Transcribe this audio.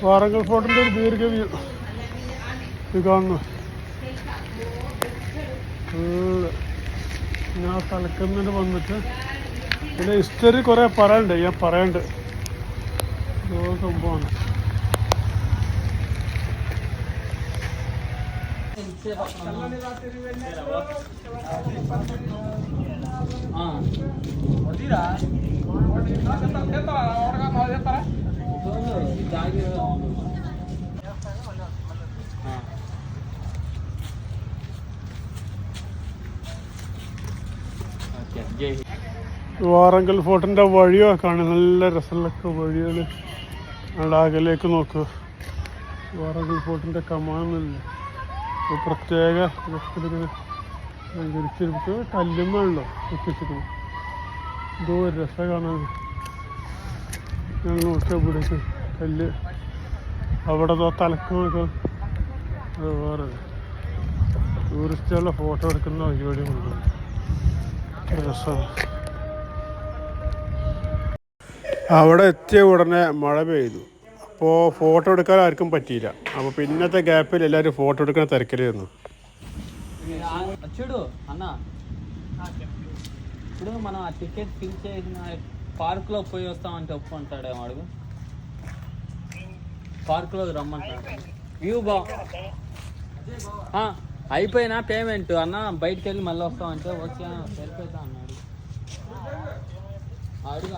വാറങ്കൽ ഫോർട്ടിൻ്റെ ഒരു ദീർഘ വ്യൂ ഇത് കാണുന്നു. ഞാൻ തലക്കുന്നതിന് വന്നിട്ട് പിന്നെ ഹിസ്റ്ററി കുറേ പറയാനുണ്ട്. ഞാൻ പറയണ്ട് സംഭവമാണ്. വാറങ്കൽ ഫോർട്ടിൻ്റെ വഴിയോ കാണും. നല്ല രസമുള്ളൊക്കെ വഴികൾ. അകലേക്ക് നോക്കുക. വാറങ്കൽ ഫോർട്ടിൻ്റെ കമാനല്ലേ പ്രത്യേക തിരിച്ചിരിക്കുക. കല്ലുമ്മല്ലോ എത്തിച്ചിരിക്കുന്നു. എന്തോ രസം കാണാൻ. ഞങ്ങൾ നോക്കിയാൽ ഇവിടേക്ക് കല്ല് അവിടെ തലക്കൊക്കെ വേറെ ടൂറിസ്റ്റുകളുടെ ഫോട്ടോ എടുക്കുന്ന പരിപാടിയുണ്ട്. രസമാണ്. അവിടെ എത്തിയ ഉടനെ മഴ പെയ്തു. അപ്പോൾ ഫോട്ടോ എടുക്കാൻ ആർക്കും പറ്റിയില്ല. അപ്പോൾ പിന്നത്തെ ഗ്യാപ്പിൽ എല്ലാവരും ഫോട്ടോ എടുക്കുന്ന തിരക്കിലായിരുന്നു. ఇప్పుడు మనం ఆ టికెట్ ఫిల్ చేసిన పార్క్లో పోయి వస్తామంటే ఒప్పు అంటాడేమో అడుగు. పార్క్లో రమ్మంటాడు. వ్యూ అయిపోయినా పేమెంట్ అన్న బయటికి వెళ్ళి మళ్ళీ వస్తామంటే వచ్చా సరిపోతా అన్నాడు. అడుగు